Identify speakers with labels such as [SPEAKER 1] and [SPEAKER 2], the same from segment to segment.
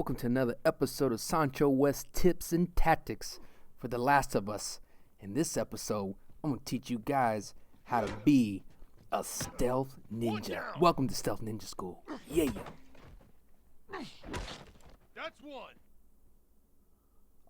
[SPEAKER 1] welcome to another episode of SanchoWest Tips and Tactics for The Last of Us. In this episode, I'm going to teach you guys how to be a stealth ninja. Welcome to Stealth Ninja School. Yeah.
[SPEAKER 2] That's one.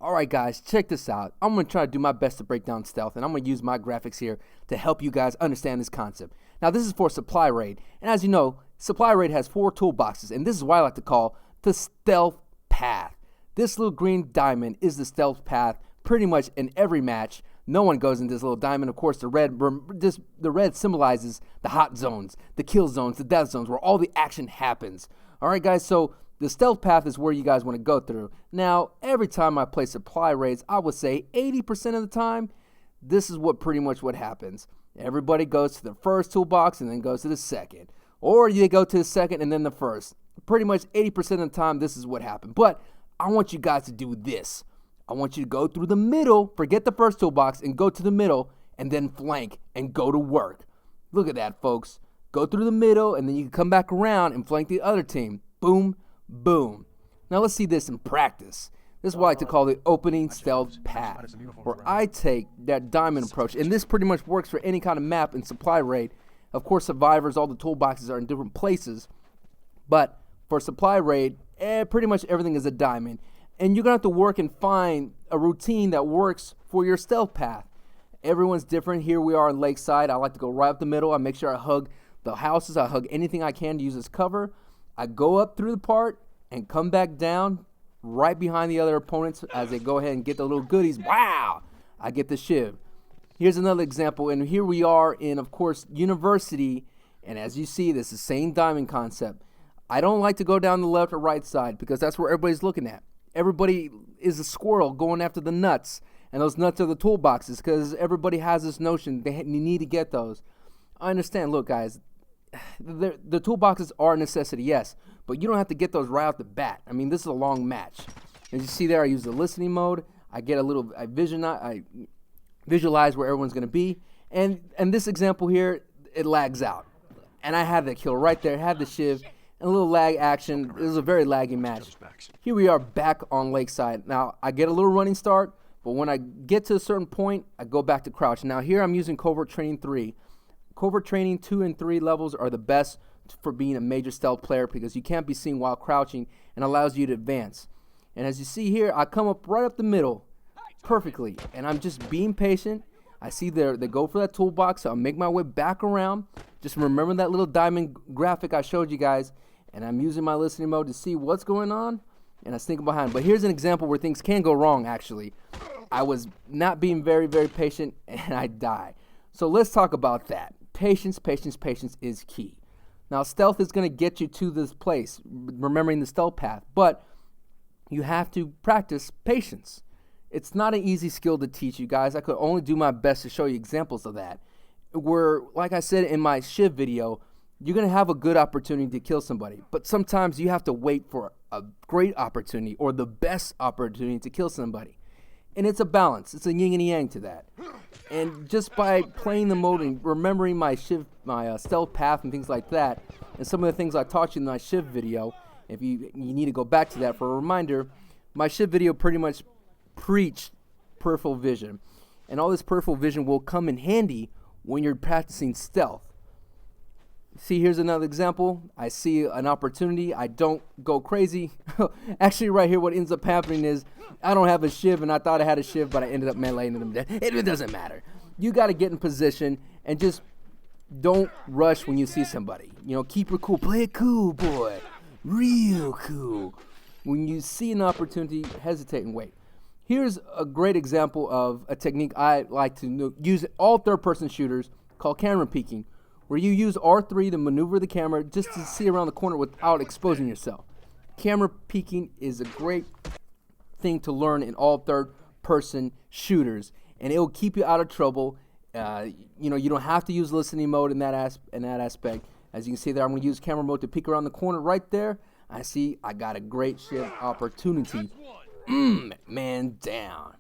[SPEAKER 1] Alright guys, check this out. I'm going to try to do my best to break down stealth, and I'm going to use my graphics here to help you guys understand this concept. Now this is for Supply Raid, and as you know, Supply Raid has 4 toolboxes, and this is what I like to call the stealth path. This little green diamond is the stealth path pretty much in every match. No one goes in this little diamond. Of course, the red symbolizes the hot zones, the kill zones, the death zones, where all the action happens. Alright guys, so the stealth path is where you guys want to go through. Now, every time I play supply raids, I would say 80% of the time, this is pretty much what happens. Everybody goes to the first toolbox and then goes to the second. Or you go to the second and then the first. Pretty much 80% of the time, this is what happened. But I want you guys to do this. I want you to go through the middle, forget the first toolbox, and go to the middle, and then flank and go to work. Look at that, folks. Go through the middle, and then you can come back around and flank the other team. Boom. Boom. Now let's see this in practice. This is what I like to call the opening stealth path, where I take that diamond approach, and this pretty much works for any kind of map in supply raid. Of course, survivors, all the toolboxes are in different places, but for supply raid, pretty much everything is a diamond, and you're gonna have to work and find a routine that works for your stealth path. Everyone's different. Here we are in Lakeside. I like to go right up the middle. I make sure I hug the houses. I hug anything I can to use as cover. I go up through the part and come back down right behind the other opponents as they go ahead and get the little goodies. Wow! I get the shiv. Here's another example, and here we are in, of course, University, and as you see, this is the same diamond concept. I don't like to go down the left or right side because that's where everybody's looking at. Everybody is a squirrel going after the nuts, and those nuts are the toolboxes because everybody has this notion they need to get those. I understand. Look, guys, the toolboxes are a necessity, yes, but you don't have to get those right off the bat. I mean, this is a long match. As you see there, I use the listening mode. I get I visualize where everyone's going to be, and this example here, it lags out, and I had the kill right there, had the shiv, and a little lag action. It was a very laggy match. Here we are back on Lakeside. Now, I get a little running start, but when I get to a certain point, I go back to crouch. Now, here I'm using Covert Training 3. Covert Training 2 and 3 levels are the best for being a major stealth player because you can't be seen while crouching and allows you to advance. And as you see here, I come up right up the middle perfectly, and I'm just being patient. I see they go for that toolbox, so I'll make my way back around. Just remember that little diamond graphic I showed you guys, and I'm using my listening mode to see what's going on, and I sneak behind. But here's an example where things can go wrong, actually. I was not being very, very patient, and I die. So let's talk about that. Patience is key. Now, stealth is going to get you to this place, remembering the stealth path, but you have to practice patience. It's not an easy skill to teach you guys. I could only do my best to show you examples of that. Where, like I said in my Shiv video, you're going to have a good opportunity to kill somebody, but sometimes you have to wait for a great opportunity or the best opportunity to kill somebody. And it's a balance. It's a yin and yang to that. And just by playing the mode and remembering my Shiv, my stealth path and things like that, and some of the things I taught you in my Shiv video, if you need to go back to that for a reminder, my Shiv video pretty much preached peripheral vision. And all this peripheral vision will come in handy when you're practicing stealth. See, here's another example. I see an opportunity. I don't go crazy. Actually, right here, what ends up happening is I don't have a shiv, and I thought I had a shiv, but I ended up meleeing them dead. It doesn't matter. You got to get in position and just don't rush when you see somebody. You know, keep it cool. Play it cool, boy. Real cool. When you see an opportunity, hesitate and wait. Here's a great example of a technique I like to use in all third-person shooters called camera peeking, where you use R3 to maneuver the camera just to see around the corner without exposing yourself. Camera peeking is a great thing to learn in all third-person shooters, and it will keep you out of trouble. You don't have to use listening mode in that aspect. As you can see there, I'm going to use camera mode to peek around the corner right there. I see I got a great shiv opportunity. Man down.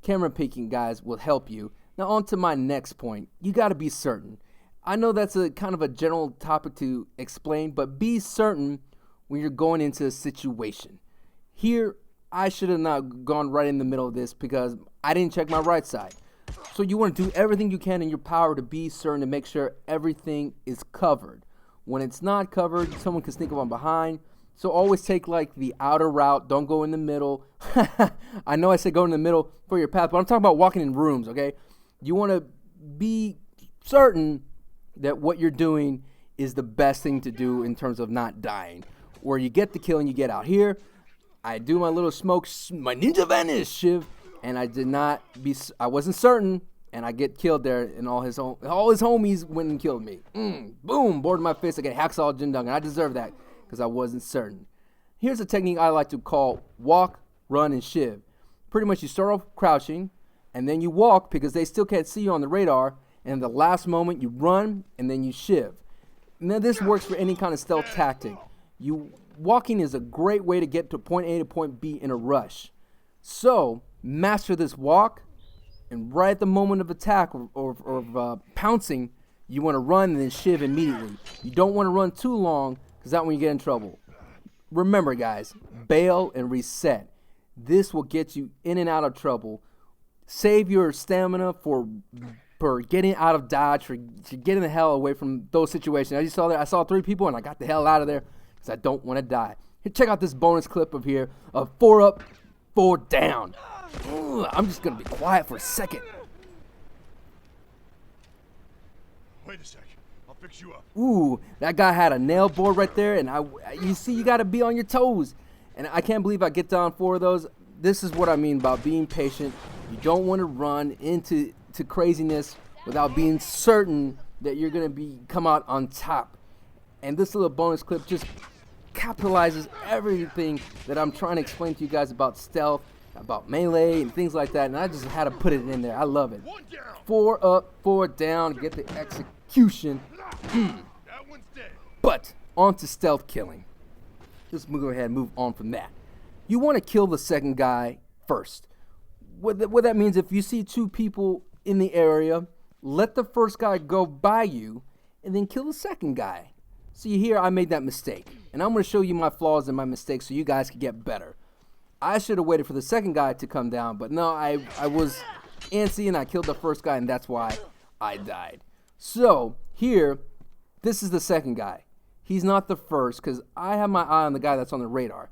[SPEAKER 1] Camera peeking, guys, will help you. Now on to my next point. You got to be certain. I know that's a kind of a general topic to explain, but be certain when you're going into a situation. Here, I should have not gone right in the middle of this because I didn't check my right side. So you want to do everything you can in your power to be certain to make sure everything is covered. When it's not covered, someone can sneak up on behind. So always take like the outer route. Don't go in the middle. I know I said go in the middle for your path, but I'm talking about walking in rooms, okay? You want to be certain that what you're doing is the best thing to do in terms of not dying. Where you get the kill and you get out. Here, I do my little smoke, my ninja vanish shiv, and I wasn't certain, and I get killed there, and all his homies went and killed me. Boom, board in my face, I get hacksaw Jin Dung, and I deserve that because I wasn't certain. Here's a technique I like to call walk, run, and shiv. Pretty much you start off crouching, and then you walk because they still can't see you on the radar, and the last moment you run, and then you shiv. Now this works for any kind of stealth tactic. Walking is a great way to get to point A to point B in a rush. So master this walk, and right at the moment of attack or pouncing, you want to run and then shiv immediately. You don't want to run too long because that's when you get in trouble. Remember guys, bail and reset. This will get you in and out of trouble. Save your stamina for getting out of dodge, for getting the hell away from those situations. As you saw there, I saw 3 people and I got the hell out of there because I don't want to die. Here, check out this bonus clip of 4 up, 4 down. I'm just going to be quiet for a second.
[SPEAKER 2] Wait a sec. I'll fix you up.
[SPEAKER 1] Ooh, that guy had a nail board right there, and you see you got to be on your toes. And I can't believe I get down 4 of those. This is what I mean about being patient. You don't want to run into craziness without being certain that you're going to come out on top. And this little bonus clip just capitalizes everything that I'm trying to explain to you guys about stealth, about melee, and things like that. And I just had to put it in there. I love it. 4 up, 4 down, get the execution.
[SPEAKER 2] That one's dead.
[SPEAKER 1] But on to stealth killing. Let's go ahead and move on from that. You want to kill the second guy first. What that means, if you see 2 people in the area, let the first guy go by you and then kill the second guy. See here, I made that mistake, and I'm going to show you my flaws and my mistakes so you guys can get better. I should have waited for the second guy to come down, but no, I was antsy and I killed the first guy, and that's why I died. So here, this is the second guy. He's not the first because I have my eye on the guy that's on the radar.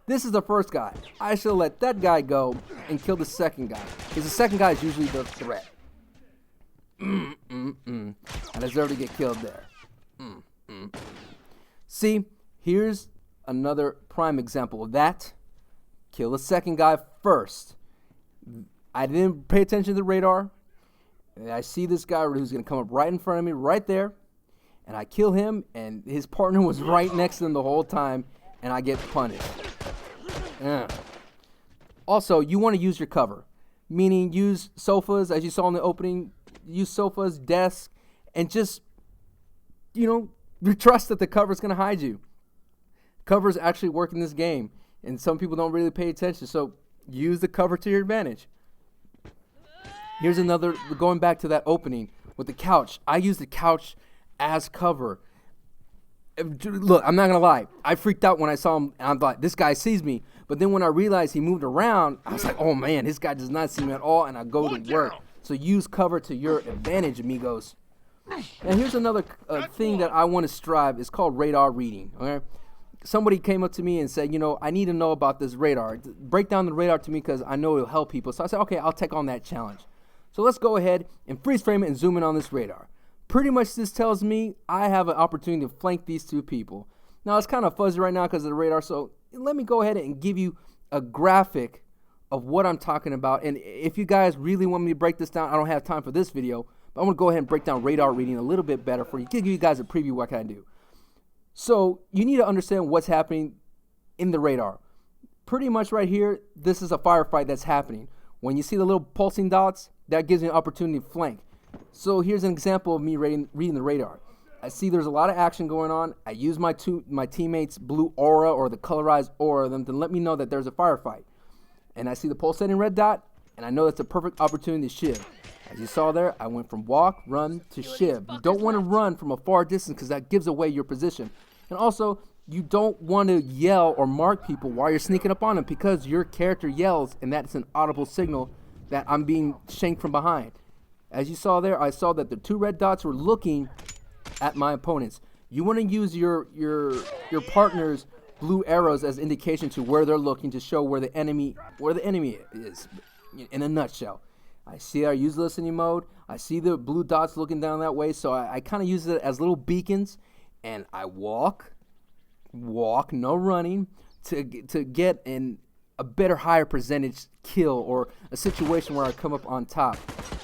[SPEAKER 1] This is the first guy. I should have let that guy go and kill the second guy because the second guy is usually the threat. I deserve to get killed there. See, here's another prime example of that. Kill the second guy first. I didn't pay attention to the radar. I see this guy who's going to come up right in front of me, right there. And I kill him, and his partner was right next to him the whole time, and I get punished. Also, you want to use your cover. Meaning use sofas, as you saw in the opening. Use sofas, desks, and just, you trust that the cover is going to hide you. Covers actually work in this game, and some people don't really pay attention, so use the cover to your advantage. Here's another, going back to that opening with the couch. I use the couch as cover. Look, I'm not going to lie. I freaked out when I saw him, and I'm like, this guy sees me. But then when I realized he moved around, I was like, oh man, this guy does not see me at all, and I go to work. So use cover to your advantage, amigos. And here's another thing that I want to strive. It's called radar reading. Okay, somebody came up to me and said, I need to know about this radar. Break down the radar to me because I know it'll help people. So I said, okay, I'll take on that challenge. So let's go ahead and freeze frame it and zoom in on this radar. Pretty much this tells me I have an opportunity to flank these 2 people. Now it's kind of fuzzy right now because of the radar. So let me go ahead and give you a graphic of what I'm talking about. And if you guys really want me to break this down, I don't have time for this video. But I'm going to go ahead and break down radar reading a little bit better for you. Give you guys a preview of what I can do. So you need to understand what's happening in the radar. Pretty much right here, this is a firefight that's happening. When you see the little pulsing dots, that gives you an opportunity to flank. So here's an example of me reading the radar. I see there's a lot of action going on. I use my teammates' blue aura or the colorized aura of them to let me know that there's a firefight. And I see the pulsating red dot, and I know that's a perfect opportunity to shiv. As you saw there, I went from walk, run to shiv. You don't want to run from a far distance because that gives away your position. And also, you don't want to yell or mark people while you're sneaking up on them, because your character yells and that's an audible signal that I'm being shanked from behind. As you saw there, I saw that the 2 red dots were looking at my opponents. You want to use your partner's blue arrows as indication to where they're looking, to show where the enemy is, in a nutshell. I see I use listening mode. I see the blue dots looking down that way, so I kind of use it as little beacons, and I walk, no running, to get in a better, higher percentage kill, or a situation where I come up on top.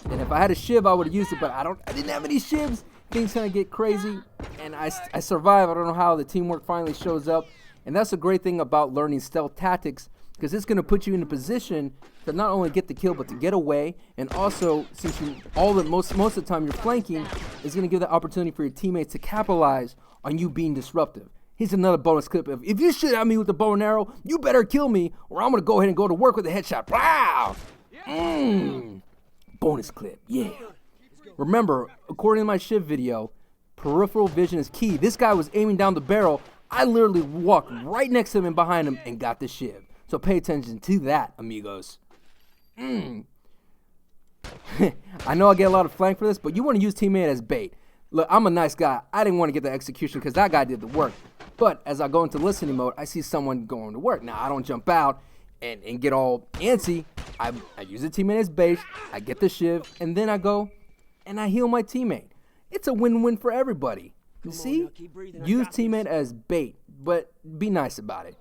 [SPEAKER 1] And if I had a shiv, I would have used it, but I didn't have any shivs. Things kind of get crazy, and I survive. I don't know how the teamwork finally shows up, and that's the great thing about learning stealth tactics, because it's going to put you in a position to not only get the kill, but to get away. And also, since most of the time you're flanking, is going to give the opportunity for your teammates to capitalize on you being disruptive. Here's another bonus clip. If you shoot at me with the bow and arrow, you better kill me, or I'm going to go ahead and go to work with a headshot. Wow! Bonus clip, yeah. Remember, according to my shiv video, peripheral vision is key. This guy was aiming down the barrel. I literally walked right next to him and behind him and got the shiv. So pay attention to that, amigos. I know I get a lot of flank for this, but you want to use teammate as bait. Look, I'm a nice guy. I didn't want to get the execution because that guy did the work. But as I go into listening mode, I see someone going to work. Now, I don't jump out and get all antsy. I use a teammate as bait. I get the shiv, and then I go and I heal my teammate. It's a win-win for everybody. You see? Use teammate as bait, but be nice about it.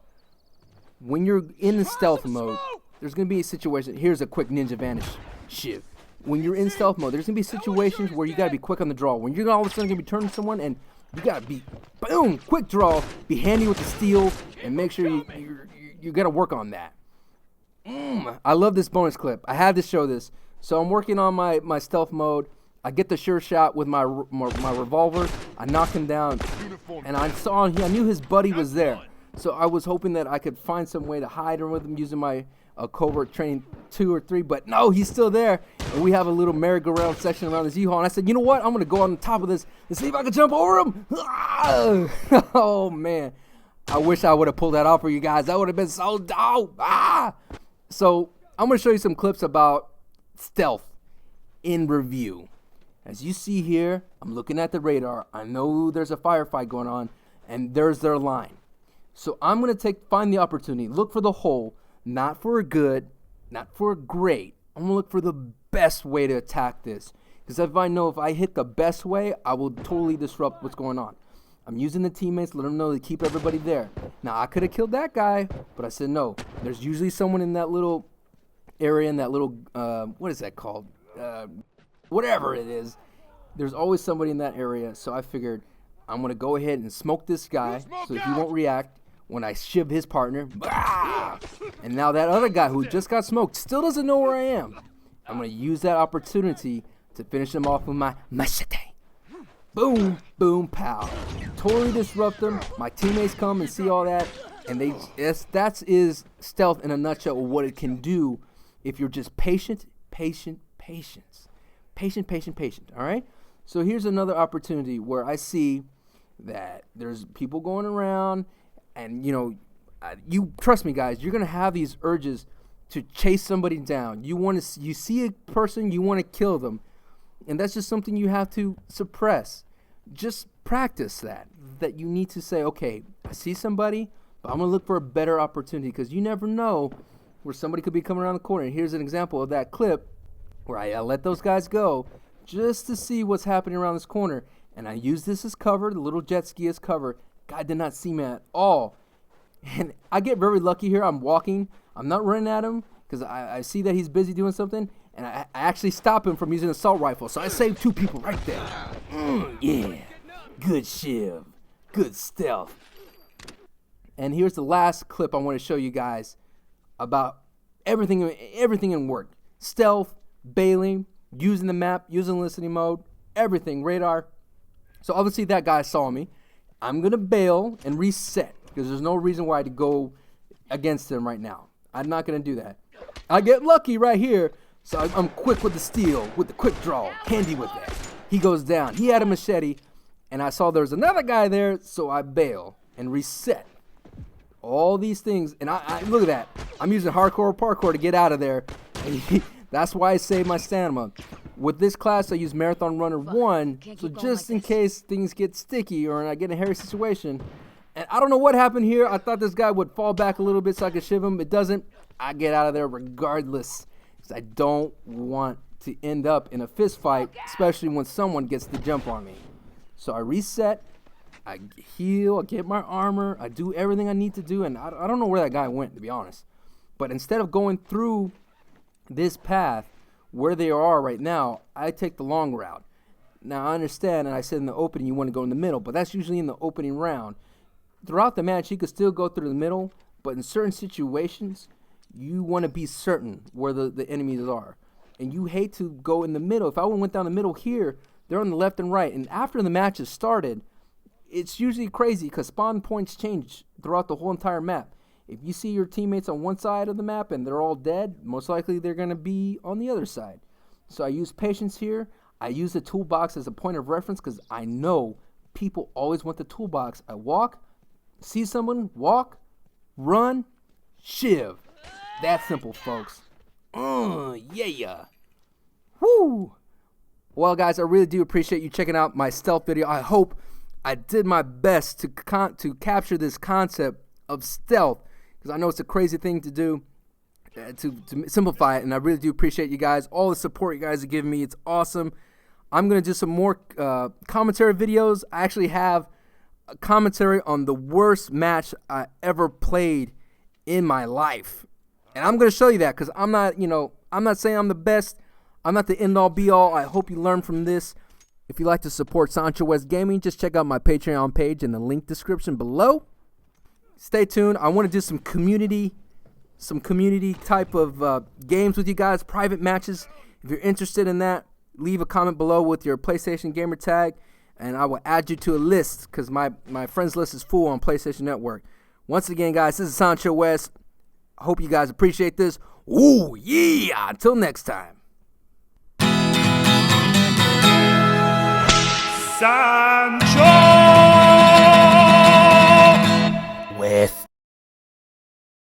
[SPEAKER 1] When you're in the stealth mode, there's going to be a situation. Here's a quick ninja vanish shiv. When you're in stealth mode, there's going to be situations where you got to be quick on the draw. When you're all of a sudden going to be turning someone, and you got to be, boom, quick draw, be handy with the steel, and make sure you got to work on that. I love this bonus clip. I had to show this. So I'm working on my stealth mode. I get the sure shot with my revolver. I knock him down, and I knew his buddy was there. So I was hoping that I could find some way to hide with him using my covert training 2 or 3, but no, he's still there. And we have a little merry-go-round section around this U-Haul, and I said, you know what? I'm going to go on top of this and see if I can jump over him. Oh, man. I wish I would have pulled that off for you guys. That would have been so dope. So I'm going to show you some clips about stealth in review. As you see here, I'm looking at the radar. I know there's a firefight going on, and there's their line. So I'm going to find the opportunity, look for the hole, not for a good, not for a great. I'm going to look for the best way to attack this. Because if I hit the best way, I will totally disrupt what's going on. I'm using the teammates, let them know to keep everybody there. Now, I could have killed that guy, but I said no. There's usually someone in that little area, in that little, what is that called? Whatever it is. There's always somebody in that area, so I figured I'm going to go ahead and smoke this guy so he won't react when I shiv his partner. And now that other guy who just got smoked still doesn't know where I am. I'm going to use that opportunity to finish him off with my machete. Boom, boom, pow. Totally disrupt them. My teammates come and see all that, and that is stealth in a nutshell, of what it can do if you're just patient. All right? So here's another opportunity where I see that there's people going around, and you trust me, guys, you're gonna have these urges to chase somebody down. You see a person, you want to kill them, and that's just something you have to suppress. Just practice that you need to say, okay, I see somebody, but I'm gonna look for a better opportunity, because you never know where somebody could be coming around the corner. And here's an example of that clip where I let those guys go just to see what's happening around this corner. And I use this as cover, the little jet ski as cover. Guy did not see me at all. And I get very lucky here. I'm walking. I'm not running at him because I see that he's busy doing something. And I actually stop him from using an assault rifle. So I saved 2 people right there. Yeah. Good shiv. Good stealth. And here's the last clip I want to show you guys about everything in work. Stealth, bailing, using the map, using listening mode, everything, radar. So obviously that guy saw me. I'm going to bail and reset because there's no reason why to go against him right now. I'm not going to do that. I get lucky right here, so I'm quick with the steel, with the quick draw, handy with that. He goes down. He had a machete, and I saw there was another guy there, so I bail. and reset. All these things, and I look at that. I'm using hardcore parkour to get out of there. That's why I save my stamina. With this class, I use Marathon Runner 1, so just in case things get sticky or I get in a hairy situation. And I don't know what happened here. I thought this guy would fall back a little bit so I could shiv him. It doesn't. I get out of there regardless, because I don't want to end up in a fist fight, especially when someone gets the jump on me. So I reset, I heal, I get my armor, I do everything I need to do, and I don't know where that guy went, to be honest. But instead of going through this path where they are right now, I take the long route. Now, I understand, and I said in the opening you want to go in the middle, but that's usually in the opening round. Throughout the match, you could still go through the middle, but in certain situations, you want to be certain where the enemies are. And you hate to go in the middle. If I went down the middle here, they're on the left and right. And after the match has started, it's usually crazy because spawn points change throughout the whole entire map. If you see your teammates on one side of the map and they're all dead, most likely they're going to be on the other side. So I use patience here. I use the toolbox as a point of reference because I know people always want the toolbox. I walk, see someone, walk, run, shiv. That simple, folks. Yeah. Woo! Well, guys, I really do appreciate you checking out my stealth video. I hope I did my best to capture this concept of stealth, because I know it's a crazy thing to do, to simplify it, and I really do appreciate you guys. All the support you guys are giving me, it's awesome. I'm going to do some more commentary videos. I actually have a commentary on the worst match I ever played in my life. And I'm going to show you that because I'm not saying I'm the best. I'm not the end-all, be-all. I hope you learn from this. If you'd like to support SanchoWest Gaming, just check out my Patreon page in the link description below. Stay tuned. I want to do some community type of games with you guys, private matches. If you're interested in that, leave a comment below with your PlayStation gamer tag, and I will add you to a list because my friends list is full on PlayStation Network. Once again, guys, this is SanchoWest. I hope you guys appreciate this. Ooh, yeah. Until next time.